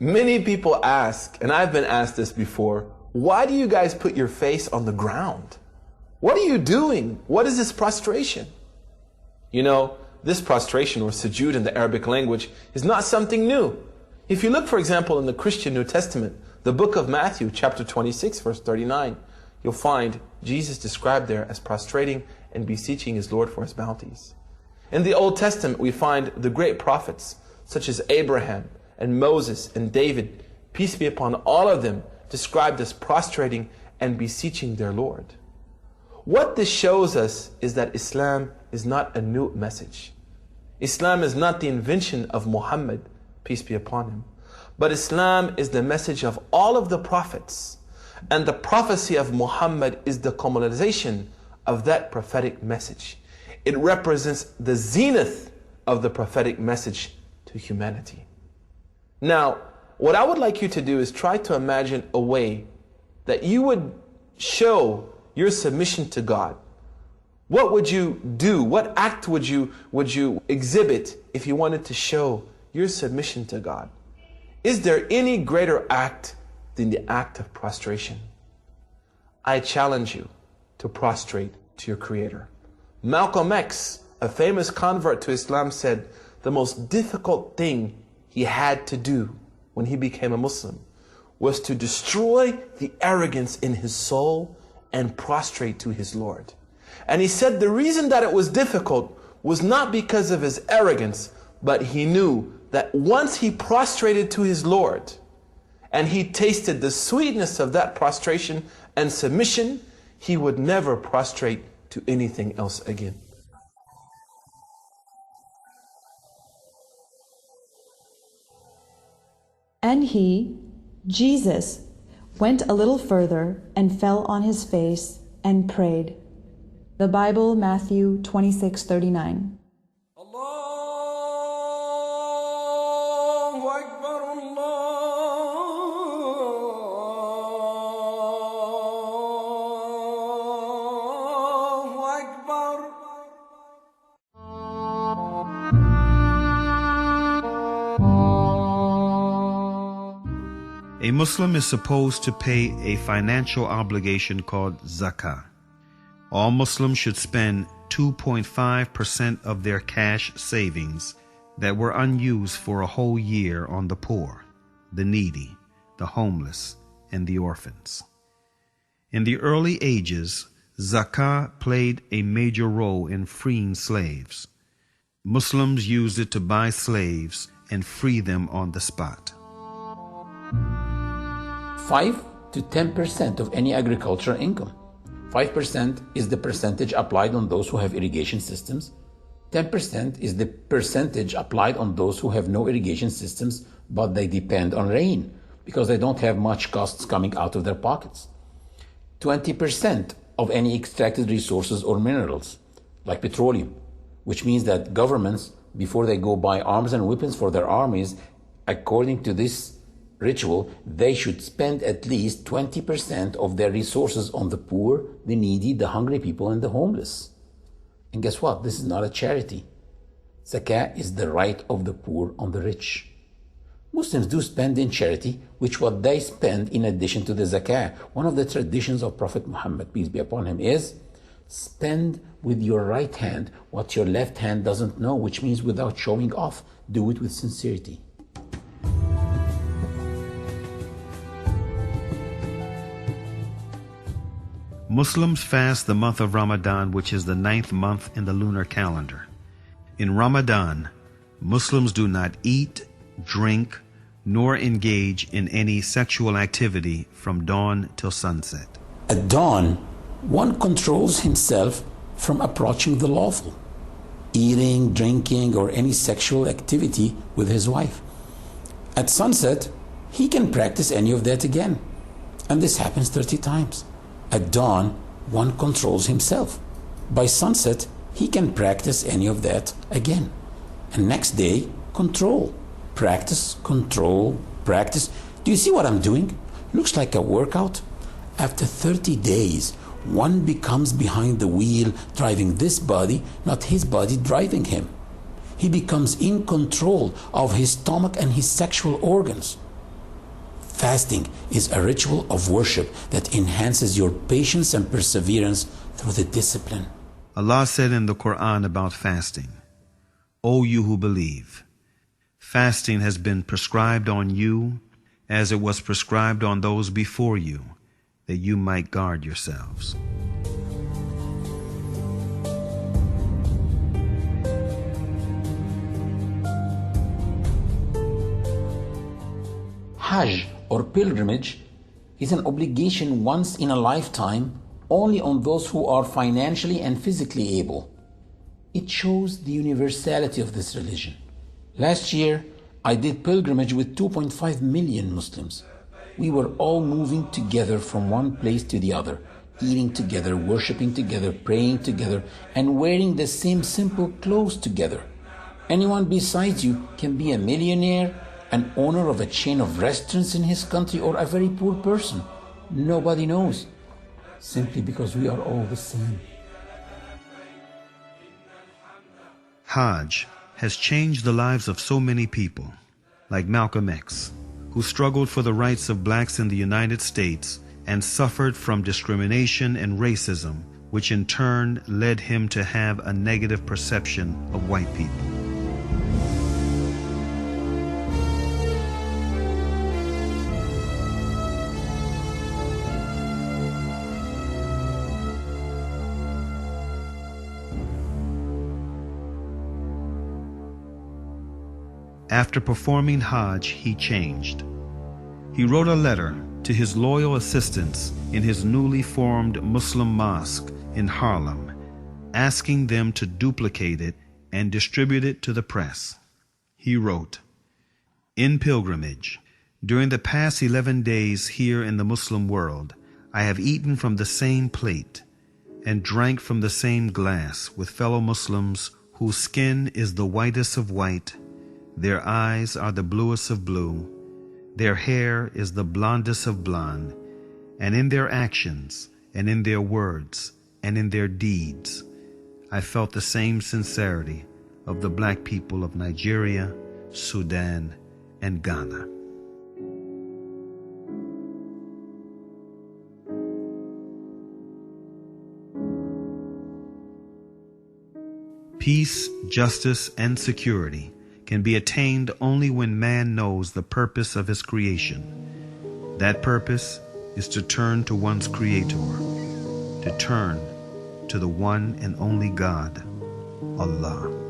Many people ask, and I've been asked this before, why do you guys put your face on the ground? What are you doing? What is this prostration? You know, this prostration, or sujood in the Arabic language, is not something new. If you look, for example, in the Christian New Testament, the book of Matthew, chapter 26, verse 39, you'll find Jesus described there as prostrating and beseeching his Lord for his bounties. In the Old Testament, we find the great prophets, such as Abraham and Moses and David, peace be upon all of them, described as prostrating and beseeching their Lord. What this shows us is that Islam is not a new message. Islam is not the invention of Muhammad, peace be upon him. But Islam is the message of all of the prophets. And the prophecy of Muhammad is the culmination of that prophetic message. It represents the zenith of the prophetic message to humanity. Now, what I would like you to do is try to imagine a way that you would show your submission to God. What would you do? What act would you exhibit if you wanted to show your submission to God? Is there any greater act than the act of prostration? I challenge you to prostrate to your Creator. Malcolm X, a famous convert to Islam, said the most difficult thing he had to do when he became a Muslim was to destroy the arrogance in his soul and prostrate to his Lord. And he said the reason that it was difficult was not because of his arrogance, but he knew that once he prostrated to his Lord and he tasted the sweetness of that prostration and submission, he would never prostrate to anything else again. And he, Jesus, went a little further and fell on his face and prayed. The Bible, Matthew 26:39. Allahu Akbar, Allahu Akbar. A Muslim is supposed to pay a financial obligation called zakah. All Muslims should spend 2.5% of their cash savings that were unused for a whole year on the poor, the needy, the homeless, and the orphans. In the early ages, zakah played a major role in freeing slaves. Muslims used it to buy slaves and free them on the spot. 5 to 10% of any agricultural income. 5% is the percentage applied on those who have irrigation systems. 10% is the percentage applied on those who have no irrigation systems, but they depend on rain because they don't have much costs coming out of their pockets. 20% of any extracted resources or minerals, like petroleum, which means that governments, before they go buy arms and weapons for their armies, according to this ritual, they should spend at least 20% of their resources on the poor, the needy, the hungry people, and the homeless. And guess what? This is not a charity. Zakah is the right of the poor on the rich. Muslims do spend in charity, which what they spend in addition to the zakah. One of the traditions of Prophet Muhammad, peace be upon him, is spend with your right hand what your left hand doesn't know, which means without showing off. Do it with sincerity. Muslims fast the month of Ramadan, which is the 9th month in the lunar calendar. In Ramadan, Muslims do not eat, drink, nor engage in any sexual activity from dawn till sunset. At dawn, one controls himself from approaching the lawful, eating, drinking, or any sexual activity with his wife. At sunset, he can practice any of that again. And this happens 30 times. At dawn, one controls himself. By sunset, he can practice any of that again. And next day, control. Practice, control, practice. Do you see what I'm doing? Looks like a workout. After 30 days, one becomes behind the wheel, driving this body, not his body driving him. He becomes in control of his stomach and his sexual organs. Fasting is a ritual of worship that enhances your patience and perseverance through the discipline. Allah said in the Quran about fasting, O you who believe, fasting has been prescribed on you as it was prescribed on those before you, that you might guard yourselves. Hajj, or pilgrimage, is an obligation once in a lifetime only on those who are financially and physically able. It shows the universality of this religion. Last year, I did pilgrimage with 2.5 million Muslims. We were all moving together from one place to the other, eating together, worshiping together, praying together, and wearing the same simple clothes together. Anyone besides you can be a millionaire, an owner of a chain of restaurants in his country, or a very poor person. Nobody knows, simply because we are all the same. Hajj has changed the lives of so many people, like Malcolm X, who struggled for the rights of blacks in the United States and suffered from discrimination and racism, which in turn led him to have a negative perception of white people. After performing Hajj, he changed. He wrote a letter to his loyal assistants in his newly formed Muslim mosque in Harlem, asking them to duplicate it and distribute it to the press. He wrote, "In pilgrimage, during the past 11 days here in the Muslim world, I have eaten from the same plate and drank from the same glass with fellow Muslims whose skin is the whitest of white, their eyes are the bluest of blue, their hair is the blondest of blonde, and in their actions, and in their words, and in their deeds, I felt the same sincerity of the black people of Nigeria, Sudan, and Ghana." Peace, justice, and security can be attained only when man knows the purpose of his creation. That purpose is to turn to one's Creator, to turn to the one and only God, Allah.